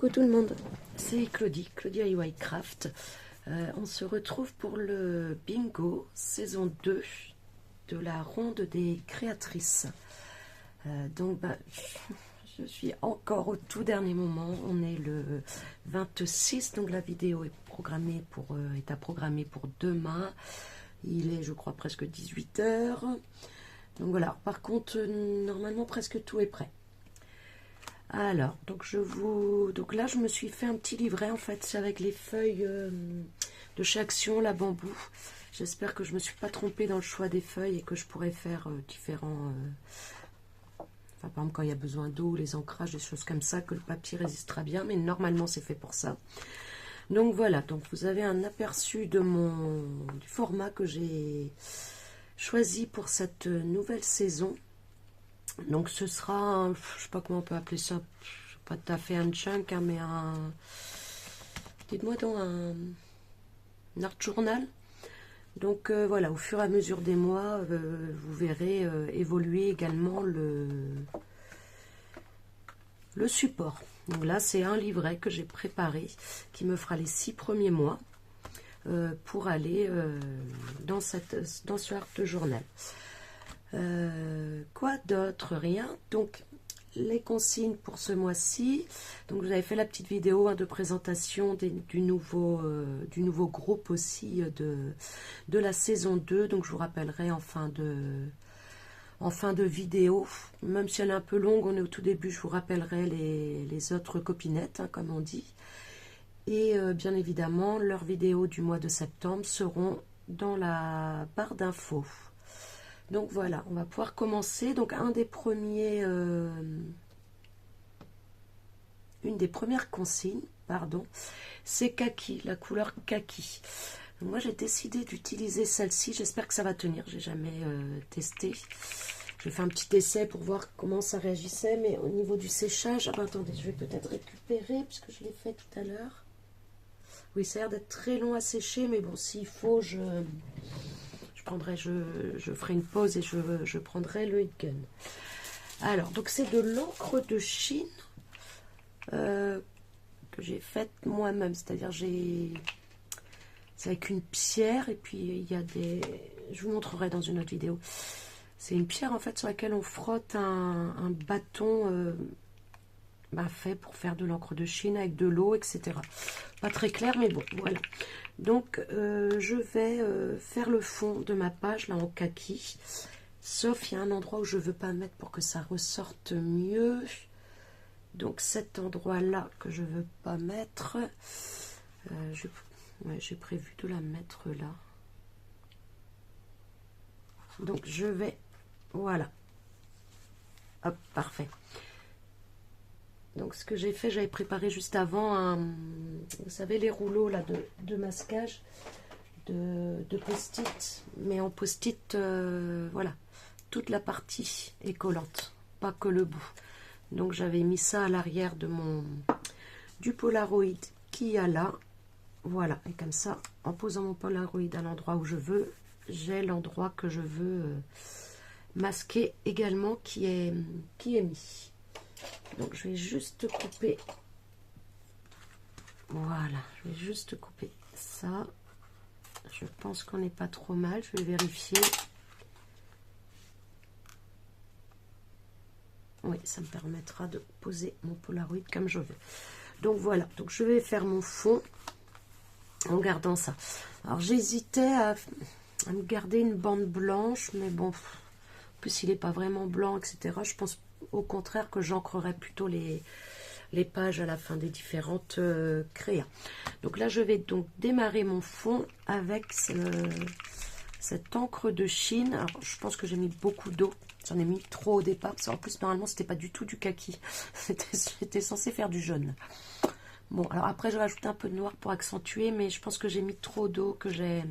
Coucou tout le monde, c'est Claudie DIY Craft. On se retrouve pour le bingo saison 2 de la ronde des créatrices. Je suis encore au tout dernier moment. On est le 26, donc la vidéo est à programmer pour demain. Il est, je crois, presque 18 h. Donc voilà, par contre, normalement presque tout est prêt. Alors, donc là, je me suis fait un petit livret, en fait, c'est avec les feuilles de chez Action, la bambou. J'espère que je ne me suis pas trompée dans le choix des feuilles et que je pourrai faire différents... par exemple, quand il y a besoin d'eau, les ancrages, des choses comme ça, que le papier résistera bien, mais normalement, c'est fait pour ça. Donc voilà, donc vous avez un aperçu du format que j'ai choisi pour cette nouvelle saison. Donc ce sera, je sais pas comment on peut appeler ça, pas tout à fait un chunk, hein, mais dites-moi donc un art journal. Donc voilà, au fur et à mesure des mois, vous verrez évoluer également le support. Donc là, c'est un livret que j'ai préparé, qui me fera les 6 premiers mois pour aller dans ce art journal. Quoi d'autre? Rien. Donc les consignes pour ce mois-ci, donc vous avez fait la petite vidéo de présentation du nouveau groupe aussi de la saison 2, donc je vous rappellerai en fin de vidéo, même si elle est un peu longue, on est au tout début, je vous rappellerai les autres copinettes, hein, comme on dit, et bien évidemment leurs vidéos du mois de septembre seront dans la barre d'infos. Donc voilà, on va pouvoir commencer. Donc une des premières consignes, pardon, c'est kaki, la couleur kaki. Donc moi j'ai décidé d'utiliser celle-ci, j'espère que ça va tenir, j'ai jamais testé. J'ai fait un petit essai pour voir comment ça réagissait, mais au niveau du séchage, attendez, je vais peut-être récupérer, puisque je l'ai fait tout à l'heure. Oui, ça a l'air d'être très long à sécher, mais bon, s'il faut, je ferai une pause et je prendrai le heat gun. Alors, donc c'est de l'encre de Chine que j'ai faite moi-même, c'est-à-dire c'est avec une pierre et puis il y a je vous montrerai dans une autre vidéo. C'est une pierre en fait sur laquelle on frotte un bâton fait pour faire de l'encre de Chine avec de l'eau, etc. Pas très clair, mais bon, voilà. Donc, je vais faire le fond de ma page, là, en kaki. Sauf, il y a un endroit où je ne veux pas mettre pour que ça ressorte mieux. Donc, cet endroit-là que je ne veux pas mettre, j'ai prévu de la mettre là. Donc, je vais... Voilà. Hop, parfait. Donc ce que j'ai fait, j'avais préparé juste avant vous savez les rouleaux là de masquage de post-it, mais en post-it voilà, toute la partie est collante, pas que le bout. Donc j'avais mis ça à l'arrière du Polaroid qu'il y a là, voilà, et comme ça, en posant mon Polaroid à l'endroit où je veux, j'ai l'endroit que je veux masquer également qui est mis. Donc je vais juste couper, voilà, je vais juste couper ça. Je pense qu'on n'est pas trop mal, je vais vérifier. Oui, ça me permettra de poser mon Polaroid comme je veux. Donc voilà, donc je vais faire mon fond en gardant ça. Alors j'hésitais à me garder une bande blanche, mais bon, en plus il n'est pas vraiment blanc, etc. Je pense au contraire que j'ancrerai plutôt les pages à la fin des différentes créas. Donc là, je vais donc démarrer mon fond avec cette encre de Chine. Alors, je pense que j'ai mis beaucoup d'eau. J'en ai mis trop au départ. Parce qu'en plus, normalement, c'était pas du tout du kaki. C'était censé faire du jaune. Bon, alors après, je vais rajouter un peu de noir pour accentuer, mais je pense que j'ai mis trop d'eau, que j'ai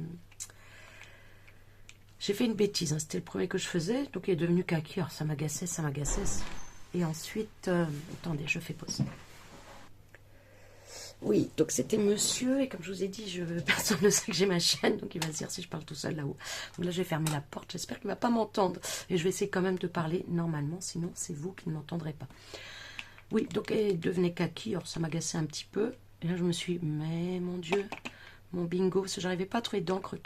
fait une bêtise, hein. C'était le premier que je faisais, donc il est devenu kaki. Alors ça m'agaçait. Et ensuite, attendez, je fais pause. Oui, donc c'était monsieur, et comme je vous ai dit, personne ne sait que j'ai ma chaîne, donc il va se dire si je parle tout seul là-haut. Donc là, je vais fermer la porte, j'espère qu'il ne va pas m'entendre. Et je vais essayer quand même de parler normalement, sinon c'est vous qui ne m'entendrez pas. Oui, donc elle devenait kaki, alors ça m'agaçait un petit peu. Et là je me suis dit, mais mon Dieu, mon bingo, parce que j'arrivais pas à trouver d'encre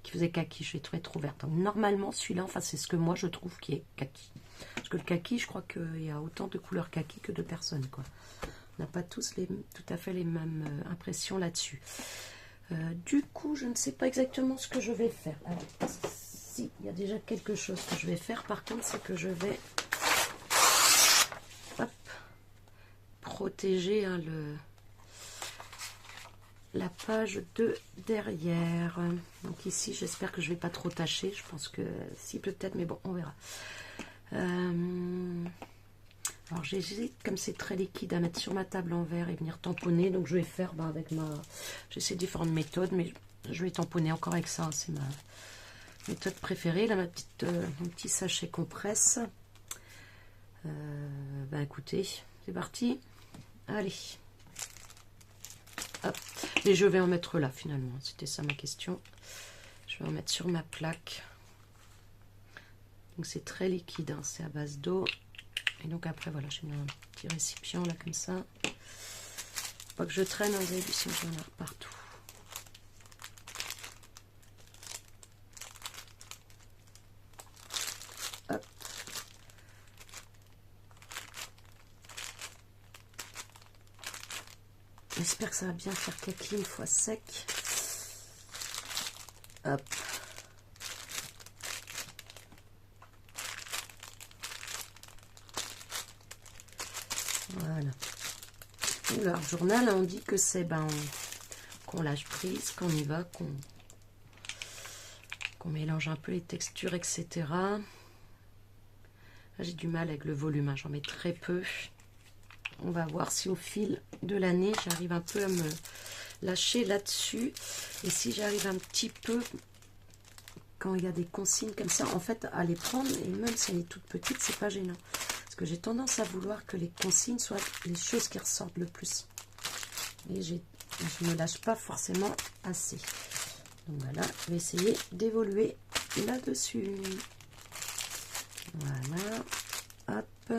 qui faisait kaki, je l'ai trouvé trop verte. Donc, normalement celui-là, enfin c'est ce que moi je trouve qui est kaki. Parce que le kaki, je crois qu'il y a autant de couleurs kaki que de personnes, quoi. On n'a pas tous tout à fait les mêmes impressions là-dessus. Du coup, je ne sais pas exactement ce que je vais faire. Alors, si, il y a déjà quelque chose que je vais faire. Par contre, c'est que je vais protéger hein, la page de derrière. Donc ici, j'espère que je ne vais pas trop tâcher. Je pense que si, peut-être, mais bon, on verra. Alors j'hésite, comme c'est très liquide, à mettre sur ma table en verre et venir tamponner. Donc je vais faire avec ma... J'essaie différentes méthodes, mais je vais tamponner encore avec ça. C'est ma méthode préférée. Là, mon petit sachet compresse. Écoutez, c'est parti. Allez. Hop. Et je vais en mettre là finalement. C'était ça ma question. Je vais en mettre sur ma plaque. Donc c'est très liquide, hein. C'est à base d'eau. Et donc après, voilà, j'ai mis un petit récipient là comme ça. Pas que je traîne, vous avez vu, sinon j'en ai partout. Hop. J'espère que ça va bien faire kaki une fois sec. Hop. Voilà. Alors, journal, on dit que c'est qu'on lâche prise, qu'on y va, qu'on mélange un peu les textures, etc. J'ai du mal avec le volume, hein, j'en mets très peu. On va voir si au fil de l'année, j'arrive un peu à me lâcher là-dessus. Et si j'arrive un petit peu, quand il y a des consignes comme ça, en fait, à les prendre, et même si elle est toute petite, c'est pas gênant. Parce que j'ai tendance à vouloir que les consignes soient les choses qui ressortent le plus. Et je ne me lâche pas forcément assez. Donc voilà, je vais essayer d'évoluer là-dessus. Voilà. Hop.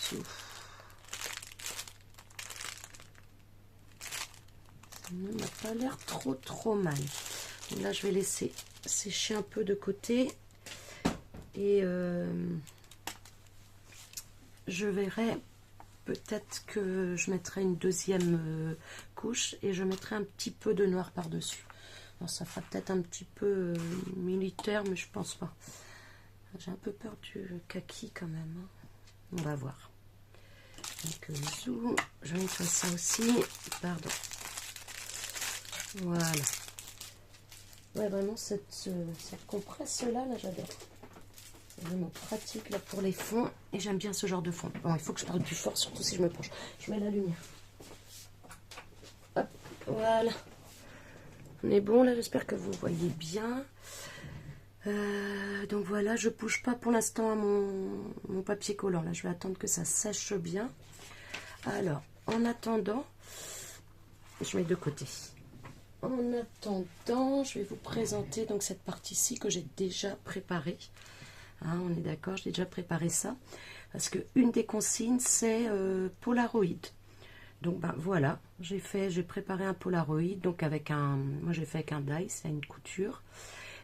Ça ne m'a pas l'air trop mal. Donc là, je vais laisser sécher un peu de côté. Et je verrai, peut-être que je mettrai une deuxième couche et je mettrai un petit peu de noir par-dessus. Alors ça fera peut-être un petit peu militaire, mais je pense pas. J'ai un peu peur du kaki quand même. Hein. On va voir. Donc zoom, je vais nettoyer ça aussi. Pardon. Voilà. Ouais, vraiment cette compresse-là, j'adore. C'est vraiment pratique là pour les fonds. Et j'aime bien ce genre de fond. Bon, il faut que je parle plus fort, surtout si je me penche. Je mets la lumière. Hop, voilà. On est bon là, j'espère que vous voyez bien. Donc voilà, je bouge pas pour l'instant à mon papier collant. Là, je vais attendre que ça sèche bien. Alors, en attendant, je mets de côté. En attendant, je vais vous présenter donc cette partie-ci que j'ai déjà préparée. Hein, on est d'accord, j'ai déjà préparé ça. Parce que une des consignes, c'est Polaroid. Donc voilà, j'ai préparé un Polaroid, donc moi j'ai fait avec un dice, à une couture.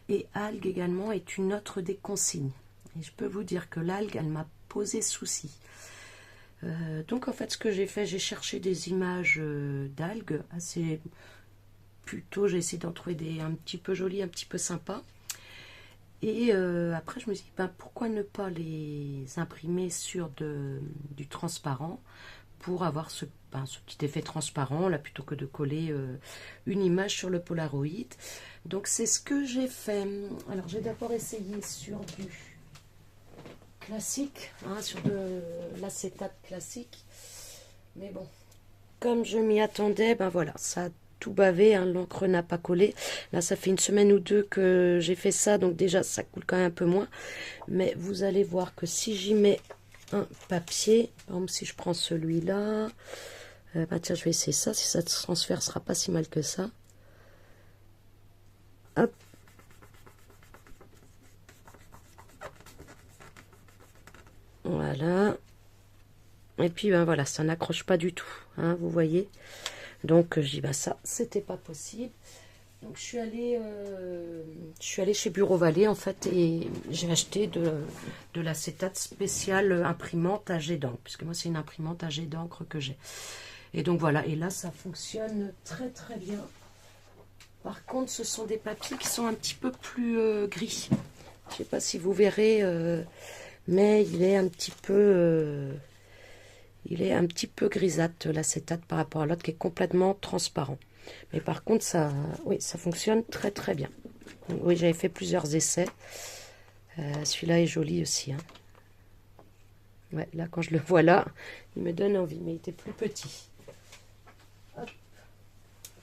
Et algue également est une autre des consignes. Et je peux vous dire que l'algue, elle m'a posé souci. Donc en fait, ce que j'ai fait, j'ai cherché des images d'algues assez plutôt, j'ai essayé d'en trouver des un petit peu jolies, un petit peu sympas. Et après, je me suis dit, pourquoi ne pas les imprimer sur du transparent pour avoir ce petit effet transparent, là, plutôt que de coller une image sur le Polaroid. Donc, c'est ce que j'ai fait. Alors, j'ai d'abord essayé sur du classique, hein, sur de l'acétate classique. Mais bon, comme je m'y attendais, voilà, ça a tout bavé, hein, l'encre n'a pas collé. Là, ça fait une semaine ou deux que j'ai fait ça, donc déjà, ça coule quand même un peu moins. Mais vous allez voir que si j'y mets un papier, par exemple, si je prends celui-là, tiens, je vais essayer ça, si ça se transfère, ce sera pas si mal que ça. Hop. Voilà. Et puis ben voilà, ça n'accroche pas du tout, hein, vous voyez. Donc je dis ben ça, c'était pas possible. Donc je suis allée chez Bureau Vallée en fait et j'ai acheté de l'acétate spéciale imprimante à jet d'encre, puisque moi c'est une imprimante à jet d'encre que j'ai. Et donc voilà, et là ça fonctionne très très bien. Par contre ce sont des papiers qui sont un petit peu plus gris. Je sais pas si vous verrez, mais il est un petit peu grisâtre l'acétate par rapport à l'autre qui est complètement transparent. Mais par contre, ça, oui, ça fonctionne très très bien. Donc, oui, j'avais fait plusieurs essais. Celui-là est joli aussi. Hein. Ouais, là, quand je le vois là, il me donne envie, mais il était plus petit. Hop.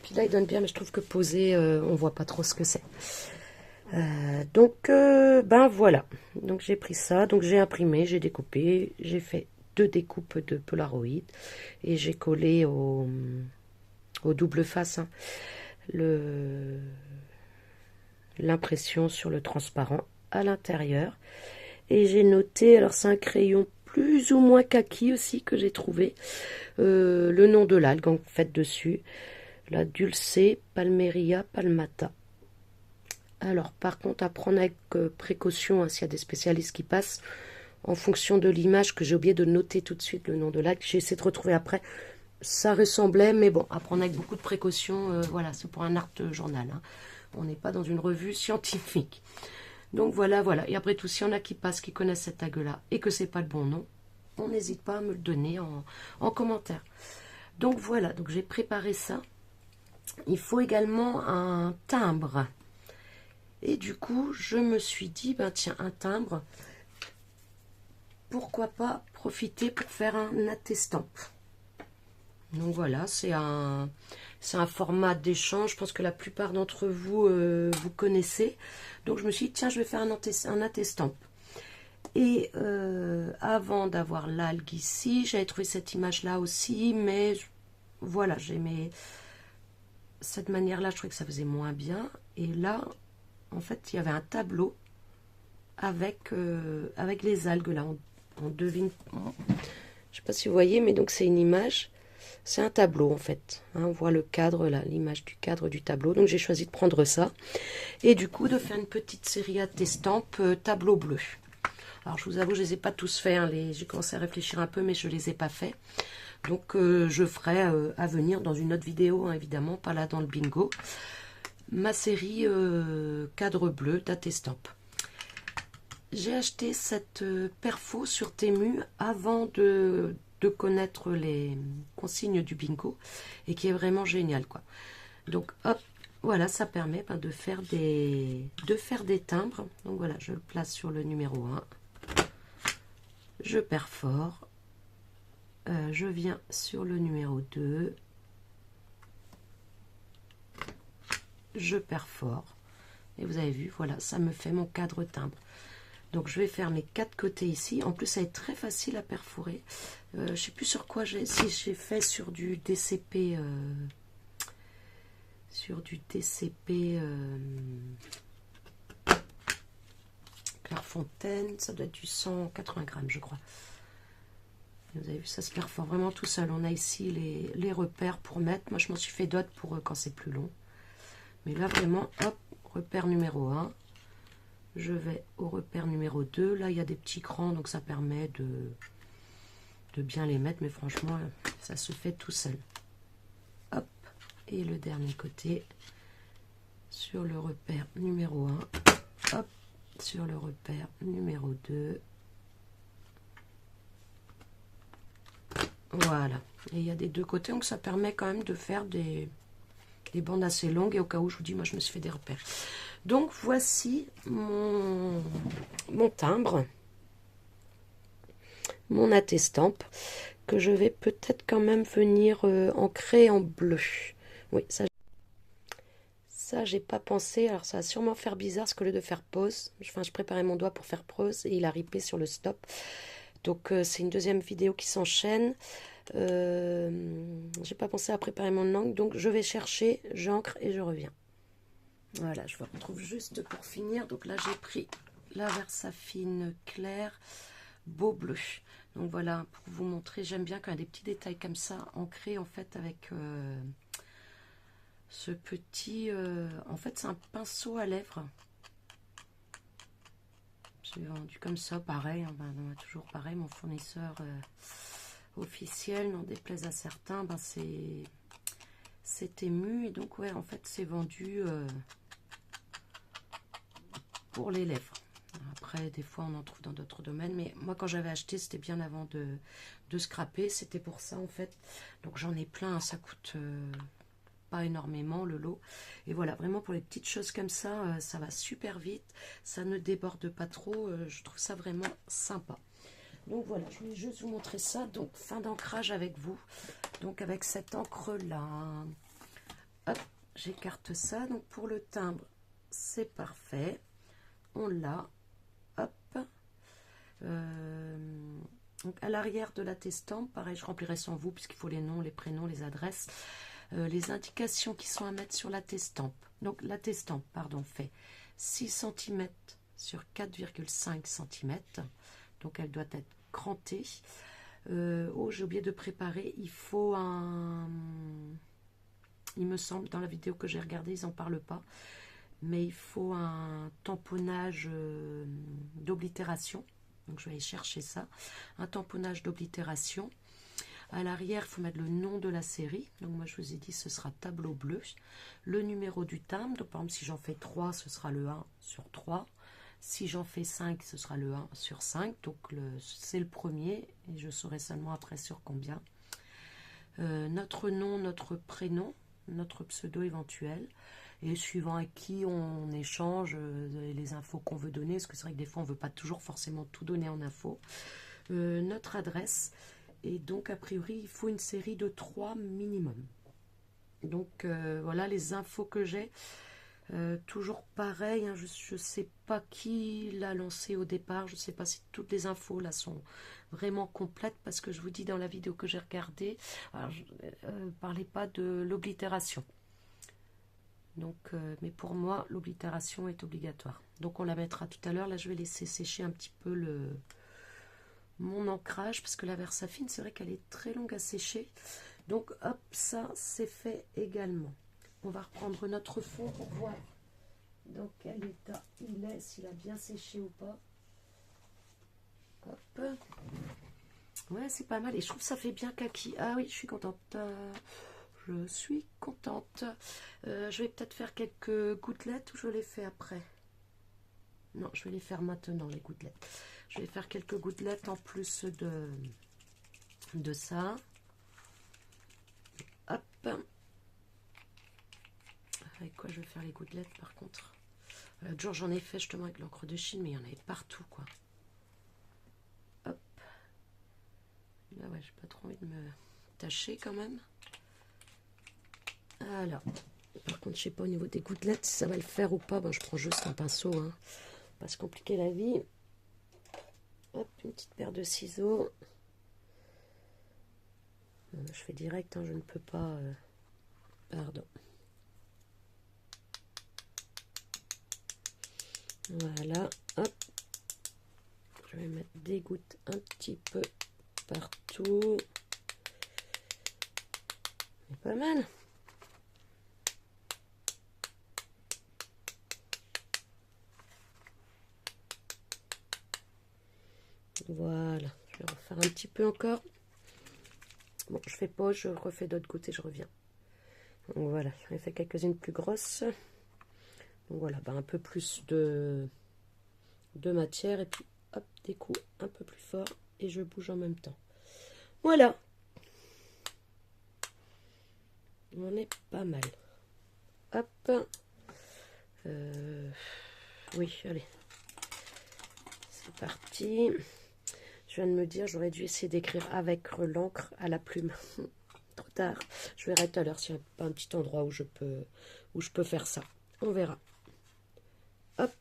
Puis là, il donne bien, mais je trouve que posé, on voit pas trop ce que c'est. Ben voilà. Donc j'ai pris ça, donc j'ai imprimé, j'ai découpé, j'ai fait 2 découpes de Polaroid et j'ai collé au double face hein, l'impression sur le transparent à l'intérieur. Et j'ai noté, alors c'est un crayon plus ou moins kaki aussi que j'ai trouvé, le nom de l'algue en fait dessus, la Dulce Palmeria palmata. Alors par contre à prendre avec précaution hein, s'il y a des spécialistes qui passent, en fonction de l'image que j'ai oublié de noter tout de suite le nom de l'algue, j'ai essayé de retrouver après. Ça ressemblait, mais bon, à prendre avec beaucoup de précautions, voilà, c'est pour un art journal. Hein. On n'est pas dans une revue scientifique. Donc voilà, voilà. Et après tout, s'il y en a qui passent, qui connaissent cette algue-là, et que c'est pas le bon nom, on n'hésite pas à me le donner en commentaire. Donc voilà, donc j'ai préparé ça. Il faut également un timbre. Et du coup, je me suis dit, ben tiens, un timbre, pourquoi pas profiter pour faire un attestampe. Donc voilà, c'est un format d'échange, je pense que la plupart d'entre vous, vous connaissez. Donc je me suis dit, tiens, je vais faire un attestampe. Et avant d'avoir l'algue ici, j'avais trouvé cette image-là aussi, mais voilà, j'aimais cette manière-là, je trouvais que ça faisait moins bien. Et là, en fait, il y avait un tableau avec les algues, là, on devine, je ne sais pas si vous voyez, mais donc c'est une image. C'est un tableau en fait, hein, on voit le cadre là, l'image du cadre du tableau, donc j'ai choisi de prendre ça et du coup de faire une petite série à estampes tableau bleu. Alors je vous avoue, je les ai pas tous faits, hein, j'ai commencé à réfléchir un peu mais je les ai pas faits, donc je ferai à venir dans une autre vidéo, hein, évidemment, pas là dans le bingo, ma série cadre bleu d'Atestampes. J'ai acheté cette perfo sur Temu avant de connaître les consignes du bingo et qui est vraiment génial quoi. Donc hop, voilà, ça permet de faire des timbres. Donc voilà, je le place sur le numéro 1, je perfore, je viens sur le numéro 2, je perfore et vous avez vu, voilà, ça me fait mon cadre timbre. Donc je vais faire mes 4 côtés ici. En plus, ça est très facile à perforer. Je ne sais plus sur quoi si j'ai fait sur du DCP. Clairefontaine. Ça doit être du 180 grammes, je crois. Vous avez vu, ça se perfore vraiment tout seul. On a ici les repères pour mettre. Moi, je m'en suis fait d'autres pour quand c'est plus long. Mais là, vraiment, hop, repère numéro 1. Je vais au repère numéro 2. Là, il y a des petits crans, donc ça permet de bien les mettre. Mais franchement, ça se fait tout seul. Hop. Et le dernier côté, sur le repère numéro 1. Hop. Sur le repère numéro 2. Voilà. Et il y a des deux côtés, donc ça permet quand même de faire des bandes assez longues. Et au cas où, je vous dis, moi, je me suis fait des repères. Donc voici mon timbre, mon attestampe, que je vais peut-être quand même venir ancrer en bleu. Oui, ça j'ai pas pensé. Alors ça va sûrement faire bizarre parce qu'au lieu de faire pause, enfin je préparais mon doigt pour faire pause et il a ripé sur le stop. Donc c'est une deuxième vidéo qui s'enchaîne. J'ai pas pensé à préparer mon angle, donc je vais chercher, j'ancre et je reviens. Voilà, je vous retrouve juste pour finir. Donc là, j'ai pris la Versafine claire beau bleu. Donc voilà, pour vous montrer, j'aime bien quand il y a des petits détails comme ça, ancrés en fait avec ce petit... en fait, c'est un pinceau à lèvres. C'est vendu comme ça, pareil, hein, ben, toujours pareil, mon fournisseur officiel, n'en déplaise à certains, ben c'est ému, et donc ouais, en fait, c'est vendu pour les lèvres. Après, des fois, on en trouve dans d'autres domaines, mais moi, quand j'avais acheté, c'était bien avant de scraper, c'était pour ça, en fait. Donc, j'en ai plein, hein, ça coûte pas énormément, le lot. Et voilà, vraiment, pour les petites choses comme ça, ça va super vite, ça ne déborde pas trop, je trouve ça vraiment sympa. Donc, voilà, je voulais juste vous montrer ça. Donc, fin d'ancrage avec vous, donc avec cette encre-là. Hop, j'écarte ça. Donc, pour le timbre, c'est parfait. On l'a. Hop. Donc à l'arrière de la testampe, pareil, je remplirai sans vous puisqu'il faut les noms, les prénoms, les adresses, les indications qui sont à mettre sur la testampe. Donc la testampe, pardon, fait 6 cm sur 4,5 cm. Donc elle doit être crantée. Oh, j'ai oublié de préparer. Il faut un... Il me semble, dans la vidéo que j'ai regardée, ils n'en parlent pas. Mais il faut un tamponnage d'oblitération. Donc je vais aller chercher ça. Un tamponnage d'oblitération. À l'arrière, il faut mettre le nom de la série. Donc moi je vous ai dit ce sera tableau bleu. Le numéro du timbre. Donc par exemple si j'en fais 3, ce sera le 1 sur 3. Si j'en fais 5, ce sera le 1 sur 5. Donc c'est le premier. Et je saurai seulement après sur combien. Notre nom, notre prénom, notre pseudo éventuel. Et suivant à qui on échange les infos qu'on veut donner, parce que c'est vrai que des fois on ne veut pas toujours forcément tout donner en info, notre adresse, et donc a priori il faut une série de 3 minimum. Donc voilà les infos que j'ai, toujours pareil, hein, je ne sais pas qui l'a lancé au départ, je ne sais pas si toutes les infos là sont vraiment complètes, parce que je vous dis dans la vidéo que j'ai regardée, alors je ne parlais pas de l'oblitération. Donc, mais pour moi, l'oblitération est obligatoire. Donc, on la mettra tout à l'heure. Là, je vais laisser sécher un petit peu mon ancrage, parce que la Versafine, c'est vrai qu'elle est très longue à sécher. Donc, hop, ça, c'est fait également. On va reprendre notre fond pour voir dans quel état il est, s'il a bien séché ou pas. Hop. Ouais, c'est pas mal. Et je trouve que ça fait bien kaki. Ah oui, je suis contente. Je suis contente. Je vais peut-être faire quelques gouttelettes ou je les fais après? Non, je vais les faire maintenant, les gouttelettes. Je vais faire quelques gouttelettes en plus de ça. Hop. Avec quoi je vais faire les gouttelettes par contre? L'autre jour j'en ai fait justement avec l'encre de Chine, mais il y en avait partout quoi. Hop. Là ouais, j'ai pas trop envie de me tâcher quand même. Alors, par contre, je sais pas au niveau des gouttelettes si ça va le faire ou pas. Bon, je prends juste un pinceau, hein. Pas se compliquer la vie. Hop, une petite paire de ciseaux. Je fais direct, hein, je ne peux pas. Pardon. Voilà, hop. Je vais mettre des gouttes un petit peu partout. C'est pas mal. Voilà, je vais refaire un petit peu encore. Bon, je fais pause, je refais d'autres gouttes et je reviens. Donc voilà, j'en ai fait quelques-unes plus grosses. Donc voilà, bah, un peu plus de matière et puis hop, des coups un peu plus forts et je bouge en même temps. Voilà. On est pas mal. Hop. Oui, allez. C'est parti. Je viens de me dire, j'aurais dû essayer d'écrire avec l'encre à la plume. Trop tard. Je verrai tout à l'heure s'il n'y a pas un petit endroit où je peux faire ça. On verra. Hop.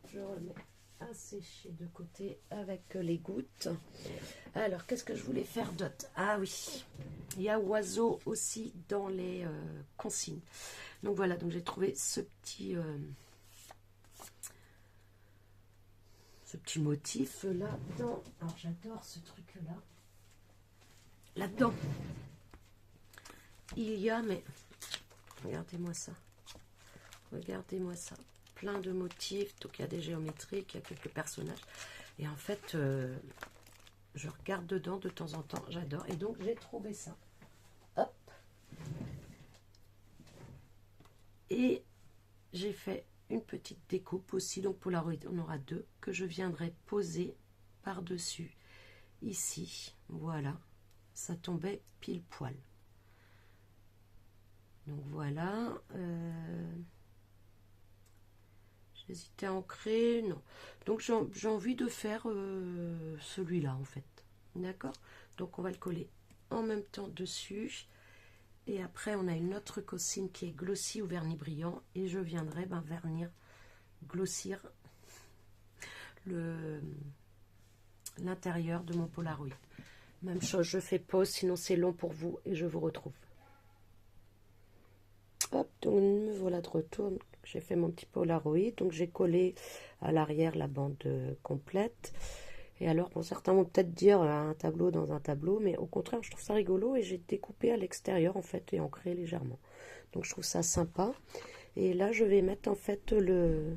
Je remets à sécher de côté avec les gouttes. Alors, qu'est-ce que je voulais faire d'autre? Ah oui, il y a oiseau aussi dans les consignes. Donc voilà, donc j'ai trouvé ce ce petit motif là-dedans. Alors j'adore ce truc-là. Là-dedans, il y a, mais regardez-moi ça. Regardez-moi ça. Plein de motifs. Donc il y a des géométriques, il y a quelques personnages. Et en fait, je regarde dedans de temps en temps. J'adore. Et donc j'ai trouvé ça. Hop. Et j'ai fait une petite découpe aussi. Donc Polaroid, on aura deux que je viendrai poser par-dessus. Ici. Voilà. Ça tombait pile poil. Donc voilà. J'hésitais à en créer. Non. Donc j'ai envie de faire celui-là en fait. D'accord. Donc on va le coller en même temps dessus. Et après on a une autre cossine qui est glossy ou vernis brillant. Et je viendrai vernir, glossir l'intérieur de mon Polaroid. Même chose, je fais pause, sinon c'est long pour vous et je vous retrouve. Hop, donc me voilà de retour. J'ai fait mon petit Polaroid, donc j'ai collé à l'arrière la bande complète. Et alors, bon, certains vont peut-être dire un tableau dans un tableau, mais au contraire, je trouve ça rigolo et j'ai découpé à l'extérieur en fait et ancré légèrement. Donc je trouve ça sympa. Et là, je vais mettre en fait le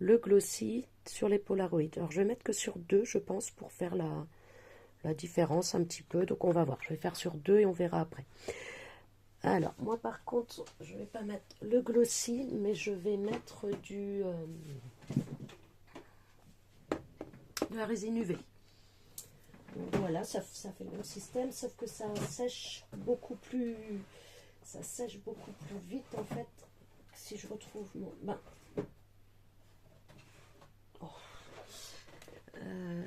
glossy sur les Polaroids. Alors, je vais mettre que sur deux, je pense, pour faire la différence un petit peu. Donc on va voir, je vais faire sur deux et on verra après. Alors moi par contre je vais pas mettre le glossy, mais je vais mettre de la résine UV. Donc voilà, ça fait le même système, sauf que ça sèche beaucoup plus vite en fait. Si je retrouve mon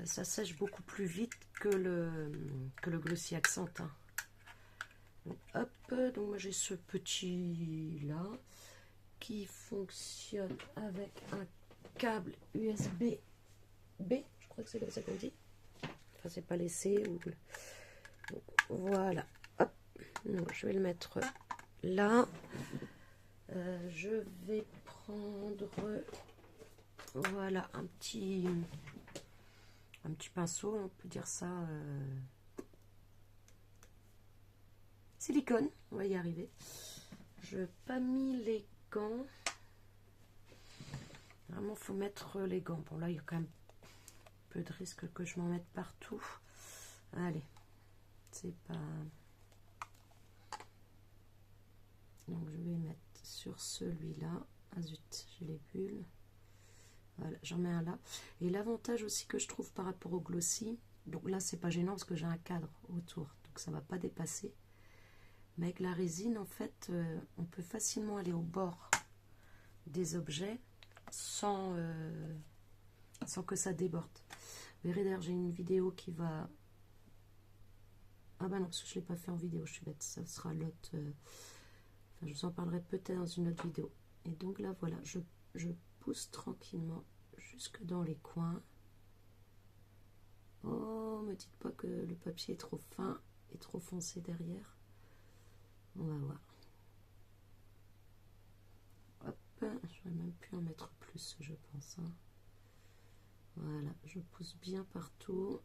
ça sèche beaucoup plus vite que le glossy accent. Hein. Donc, hop, donc moi j'ai ce petit là qui fonctionne avec un câble USB B, je crois que c'est comme ça qu'on dit. Enfin, c'est pas laissé. Donc, voilà. Hop, donc, je vais le mettre là. Je vais prendre voilà un petit pinceau, on peut dire ça, silicone, on va y arriver. Je n'ai pas mis les gants. Vraiment, faut mettre les gants. Bon, là, il y a quand même un peu de risque que je m'en mette partout. Allez, c'est pas... Donc, je vais mettre sur celui-là. Ah zut, j'ai les bulles. Voilà, j'en mets un là. Et l'avantage aussi que je trouve par rapport au glossy, donc là, c'est pas gênant parce que j'ai un cadre autour, donc ça va pas dépasser. Mais avec la résine, en fait, on peut facilement aller au bord des objets sans que ça déborde. Vous verrez d'ailleurs, j'ai une vidéo qui va... Ah bah non, parce que je ne l'ai pas fait en vidéo, je suis bête. Ça sera l'autre... Enfin, je vous en parlerai peut-être dans une autre vidéo. Et donc là, voilà, je pousse tranquillement jusque dans les coins. Oh, me dites pas que le papier est trop fin et trop foncé derrière. On va voir. Hop, j'aurais même pu en mettre plus, je pense. Hein. Voilà, je pousse bien partout.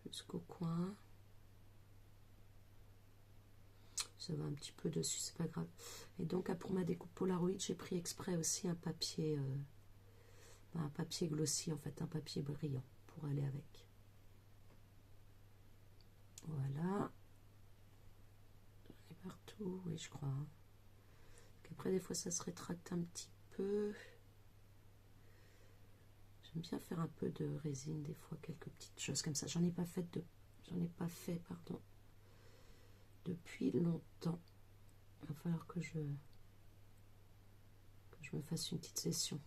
Jusqu'au coin. Ça va un petit peu dessus, c'est pas grave. Et donc, pour ma découpe Polaroid, j'ai pris exprès aussi un papier glossy, en fait, un papier brillant pour aller avec. Voilà. J'en ai partout, oui, je crois. Après, des fois, ça se rétracte un petit peu. J'aime bien faire un peu de résine, des fois, quelques petites choses comme ça. J'en ai pas fait, pardon, depuis longtemps. Il va falloir que je me fasse une petite session.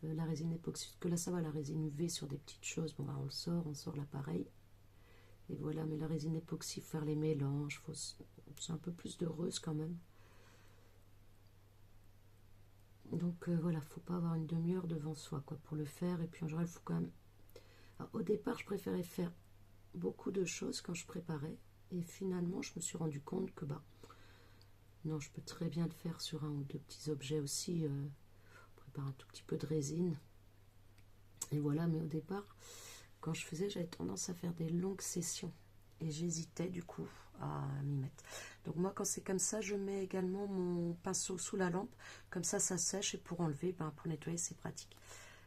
La résine époxy, que là ça va, la résine UV sur des petites choses, bon, bah, on sort l'appareil. Et voilà, mais la résine époxy, faire les mélanges, c'est un peu plus de heureuse quand même. Donc voilà, faut pas avoir une demi-heure devant soi quoi, pour le faire. Et puis en général, il faut quand même... Alors, au départ, je préférais faire beaucoup de choses quand je préparais. Et finalement, je me suis rendu compte que non, je peux très bien le faire sur un ou deux petits objets aussi. prépare un tout petit peu de résine. Et voilà, mais au départ, quand je faisais, j'avais tendance à faire des longues sessions. Et j'hésitais du coup à m'y mettre. Donc moi, quand c'est comme ça, je mets également mon pinceau sous la lampe. Comme ça sèche. Et pour enlever, pour nettoyer, c'est pratique.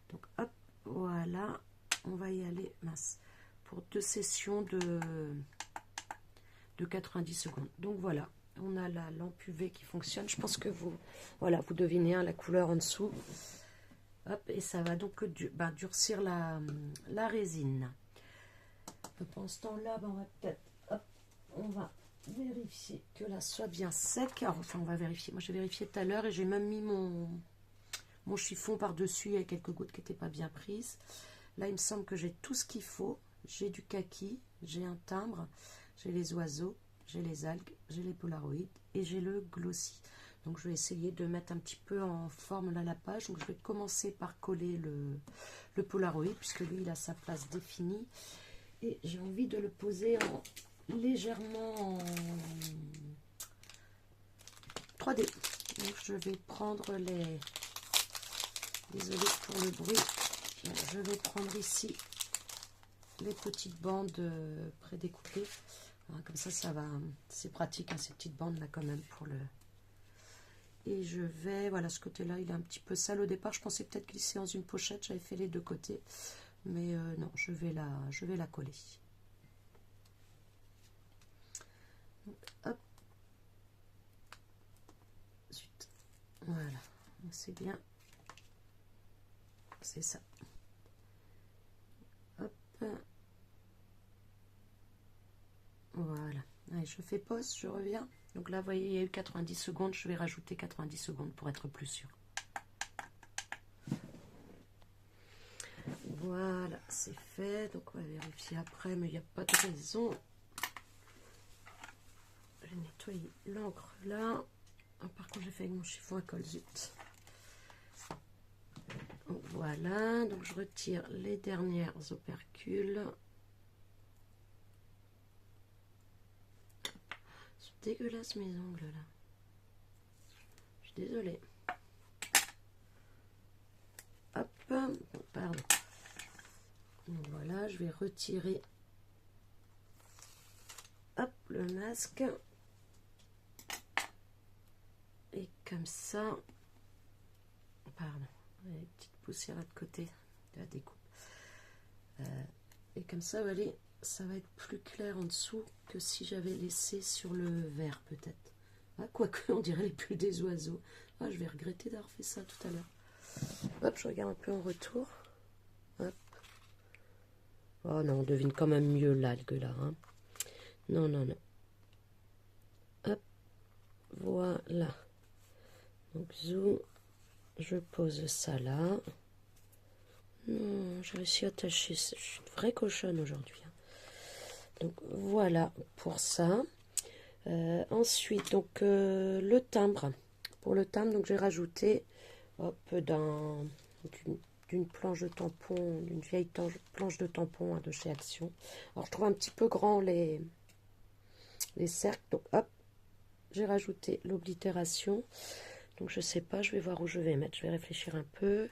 Donc hop, voilà. On va y aller, mince, pour 2 sessions de 90 secondes. Donc voilà, on a la lampe UV qui fonctionne. Je pense que vous devinez la couleur en dessous. Hop, et ça va donc durcir la résine. Pendant ce temps-là, on va peut-être, on va vérifier que là soit bien sec. Alors, enfin, on va vérifier. Moi, j'ai vérifié tout à l'heure et j'ai même mis mon chiffon par-dessus. Il y a quelques gouttes qui n'étaient pas bien prises. Là, il me semble que j'ai tout ce qu'il faut. J'ai du kaki, j'ai un timbre, j'ai les oiseaux, j'ai les algues, j'ai les polaroïdes et j'ai le glossy. Donc, je vais essayer de mettre un petit peu en forme là la page. Donc, je vais commencer par coller le polaroïd puisque lui, il a sa place définie. Et j'ai envie de le poser légèrement en 3D. Donc, je vais prendre les... Désolée pour le bruit. Je vais prendre ici les petites bandes prédécoupées. Comme ça va... C'est pratique, ces petites bandes là quand même pour le... Et je vais... Voilà, ce côté-là, il est un petit peu sale au départ. Je pensais peut-être glisser dans une pochette. J'avais fait les 2 côtés. Mais non, je vais la coller. Donc, hop. Zut. Voilà. C'est bien. C'est ça. Hop. Voilà. Allez, je fais pause, je reviens. Donc là, vous voyez, il y a eu 90 secondes. Je vais rajouter 90 secondes pour être plus sûr. Voilà, c'est fait. Donc on va vérifier après, mais il n'y a pas de raison. Je vais nettoyer l'encre là. Par contre, j'ai fait avec mon chiffon à colle, zut. Donc, voilà, donc je retire les dernières opercules. C'est dégueulasse mes ongles là. Je suis désolée. Hop, pardon. Donc, voilà, je vais retirer le masque. Et comme ça, pardon, une petite poussière de côté de la découpe. Et comme ça, allez, ça va être plus clair en dessous que si j'avais laissé sur le verre peut-être. Quoique, on dirait les pluies des oiseaux. Je vais regretter d'avoir fait ça tout à l'heure. Hop, je regarde un peu en retour. Hop. Oh non, on devine quand même mieux l'algue là. Hein. Non, non, non. Hop, voilà. Donc, zoom. Je pose ça là. Non, j'ai réussi à attacher. Je suis une vraie cochonne aujourd'hui. Donc, voilà pour ça. Ensuite, donc, le timbre. Pour le timbre, donc j'ai rajouté d'une planche de tampon, d'une vieille planche de tampon de chez Action. Alors, je trouve un petit peu grand les cercles. Donc, hop, j'ai rajouté l'oblitération. Donc, je sais pas, je vais voir où je vais mettre. Je vais réfléchir un peu.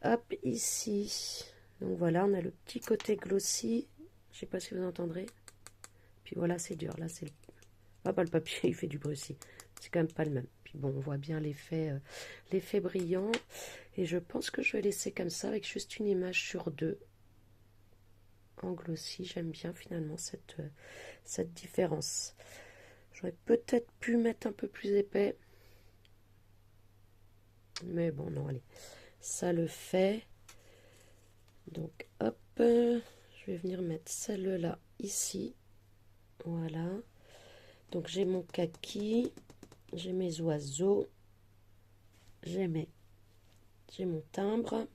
Hop, ici. Donc, voilà, on a le petit côté glossy. Je sais pas si vous entendrez. Puis voilà, c'est dur. Là, c'est le papier, il fait du bruit aussi. C'est quand même pas le même. Puis bon, on voit bien l'effet brillant. Et je pense que je vais laisser comme ça avec juste une image sur 2. En glossy, j'aime bien finalement cette différence. J'aurais peut-être pu mettre un peu plus épais. Mais bon, non, allez. Ça le fait. Donc, hop. Je vais venir mettre celle-là ici. Voilà. Donc, j'ai mon kaki. J'ai mes oiseaux. J'ai mon timbre.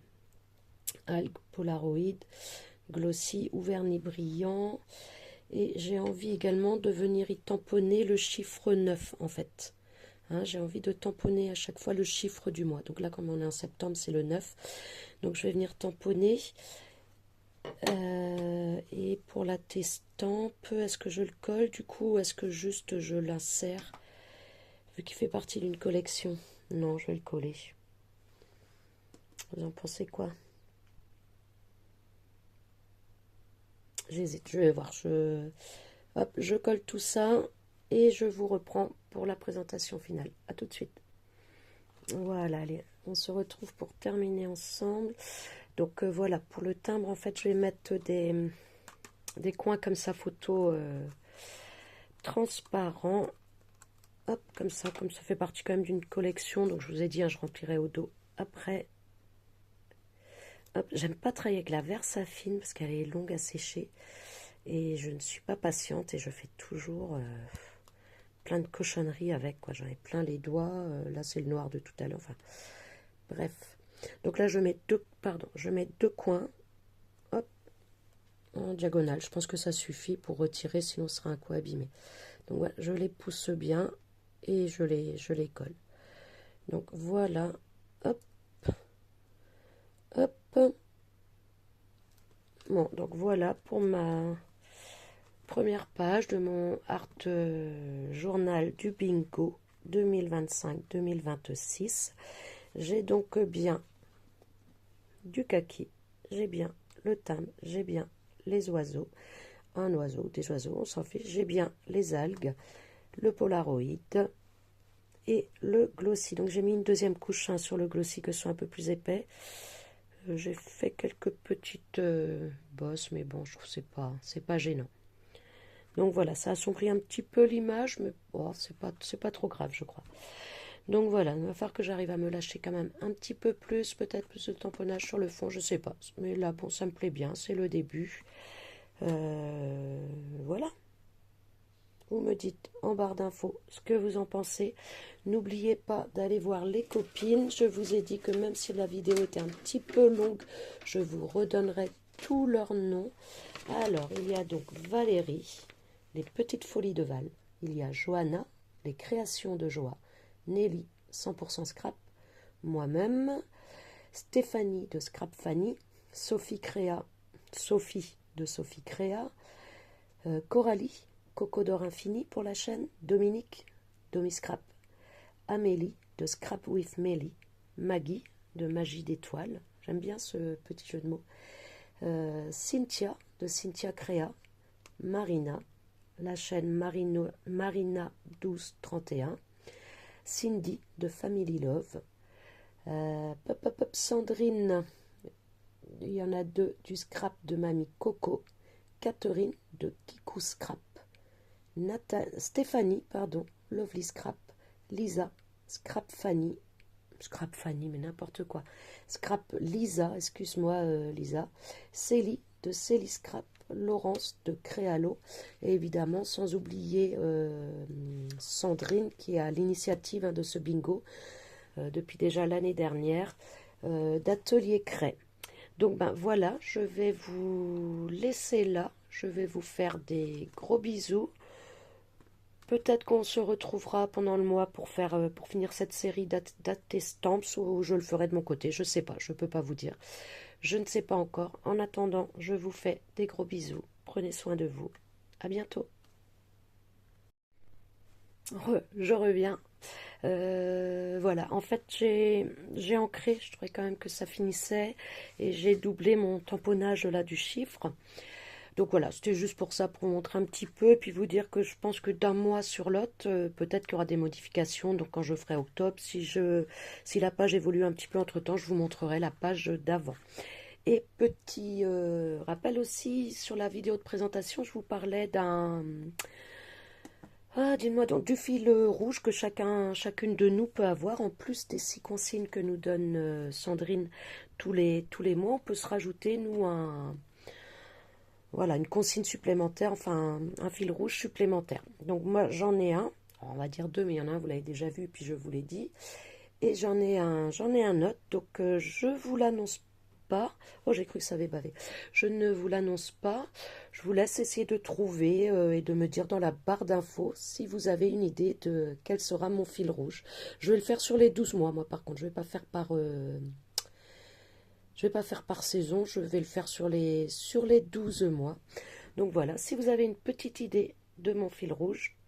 Algues, polaroid, glossy ou vernis brillant. Et j'ai envie également de venir y tamponner le chiffre 9 en fait. J'ai envie de tamponner à chaque fois le chiffre du mois. Donc là, comme on est en septembre, c'est le 9. Donc je vais venir tamponner. Et pour la testampe, est-ce que je le colle du coup ou est-ce que juste je l'insère vu qu'il fait partie d'une collection? Non, je vais le coller. Vous en pensez quoi? J'hésite, je vais voir. Hop, je colle tout ça et je vous reprends pour la présentation finale. À tout de suite. Voilà, allez, on se retrouve pour terminer ensemble. Donc voilà, pour le timbre, en fait, je vais mettre des coins comme ça, photo transparents. Hop, comme ça fait partie quand même d'une collection. Donc je vous ai dit, hein, je remplirai au dos après. Hop, j'aime pas travailler avec la Versafine parce qu'elle est longue à sécher. Et je ne suis pas patiente et je fais toujours plein de cochonneries avec, quoi. J'en ai plein les doigts. Là, c'est le noir de tout à l'heure. Enfin, bref. Donc là, je mets deux coins. Hop, en diagonale. Je pense que ça suffit pour retirer, sinon ce sera un coup abîmé. Donc voilà, je les pousse bien et je les colle. Donc voilà. Hop. Hop. Bon, donc voilà pour ma première page de mon art journal du bingo 2025-2026. J'ai donc bien du kaki, j'ai bien le thym, j'ai bien les oiseaux, un oiseau, des oiseaux, on s'en fiche, j'ai bien les algues, le polaroid et le glossy. Donc j'ai mis une deuxième couche sur le glossy que ce soit un peu plus épais. J'ai fait quelques petites bosses, mais bon, je trouve que c'est pas gênant. Donc voilà, ça assombrit un petit peu l'image, mais bon, c'est pas trop grave, je crois. Donc voilà, il va falloir que j'arrive à me lâcher quand même un petit peu plus, peut-être plus de tamponnage sur le fond, je sais pas. Mais là, bon, ça me plaît bien, c'est le début. Voilà. Vous me dites en barre d'infos ce que vous en pensez. N'oubliez pas d'aller voir les copines. Je vous ai dit que même si la vidéo était un petit peu longue, je vous redonnerai tous leurs noms. Alors, il y a donc Valérie, les petites folies de Val. Il y a Johanna, les créations de joie. Nelly, 100% scrap. Moi-même. Stéphanie de Scrap Fanny. Sophie de Sophie Créa. Coralie, Coco d'or infini pour la chaîne. Dominique, Domiscrap. Amélie de Scrap with Melly. Maggie de Magie d'étoiles. J'aime bien ce petit jeu de mots. Cynthia de Cynthia Créa. Marina, la chaîne Marina 1231. Cindy de Family Love. Sandrine, il y en a deux du scrap de Mamie Coco. Catherine de Kikou Scrap. Stéphanie, Lovely Scrap. Lisa, Scrap Fanny, mais n'importe quoi. Scrap Lisa, excuse-moi Lisa. Célie de Célie Scrap. Laurence de Créalo. Et évidemment, sans oublier Sandrine qui est à l'initiative de ce bingo depuis déjà l'année dernière d'Atelier Cray. Donc ben voilà, je vais vous laisser là. Je vais vous faire des gros bisous. Peut-être qu'on se retrouvera pendant le mois pour finir cette série d'At Stamps ou je le ferai de mon côté. Je sais pas, je peux pas vous dire. Je ne sais pas encore. En attendant, je vous fais des gros bisous. Prenez soin de vous. À bientôt. Je reviens. Voilà, en fait j'ai ancré, je trouvais quand même que ça finissait et j'ai doublé mon tamponnage là du chiffre. Donc voilà, c'était juste pour ça, pour vous montrer un petit peu et puis vous dire que je pense que d'un mois sur l'autre, peut-être qu'il y aura des modifications. Donc quand je ferai octobre, si la page évolue un petit peu entre temps, je vous montrerai la page d'avant. Et petit rappel aussi, sur la vidéo de présentation, je vous parlais dites-moi donc du fil rouge que chacune de nous peut avoir, en plus des 6 consignes que nous donne Sandrine tous les mois. On peut se rajouter, nous, une consigne supplémentaire, enfin un fil rouge supplémentaire. Donc moi j'en ai un, on va dire deux, mais il y en a un, vous l'avez déjà vu, puis je vous l'ai dit. Et j'en ai un autre, donc je vous l'annonce pas. Oh, j'ai cru que ça avait bavé. Je ne vous l'annonce pas. Je vous laisse essayer de trouver et de me dire dans la barre d'infos si vous avez une idée de quel sera mon fil rouge. Je vais le faire sur les 12 mois, moi par contre. Je vais pas faire par saison, je vais le faire sur les 12 mois. Donc voilà, si vous avez une petite idée de mon fil rouge,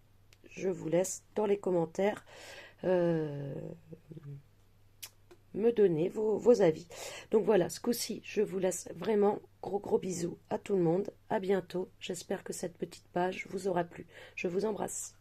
je vous laisse dans les commentaires me donner vos avis. Donc voilà, ce coup-ci, je vous laisse vraiment gros bisous à tout le monde. À bientôt. J'espère que cette petite page vous aura plu. Je vous embrasse.